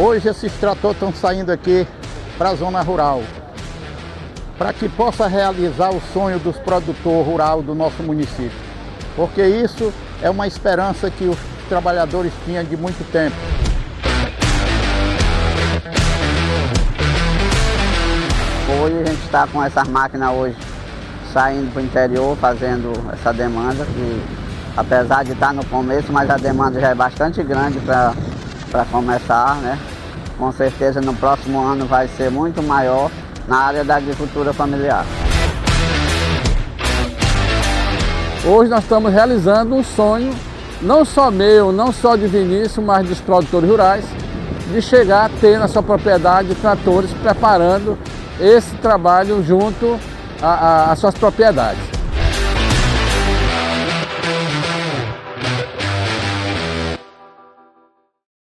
Hoje esses tratores estão saindo aqui para a zona rural, para que possa realizar o sonho dos produtores rurais do nosso município, porque isso é uma esperança que os trabalhadores tinham de muito tempo. Hoje a gente está com essas máquinas hoje saindo para o interior, fazendo essa demanda, que apesar de estar no começo, mas a demanda já é bastante grande para começar, né? Com certeza no próximo ano vai ser muito maior na área da agricultura familiar. Hoje nós estamos realizando um sonho, não só meu, não só de Vinícius, mas dos produtores rurais, de chegar a ter na sua propriedade tratores preparando esse trabalho junto às suas propriedades.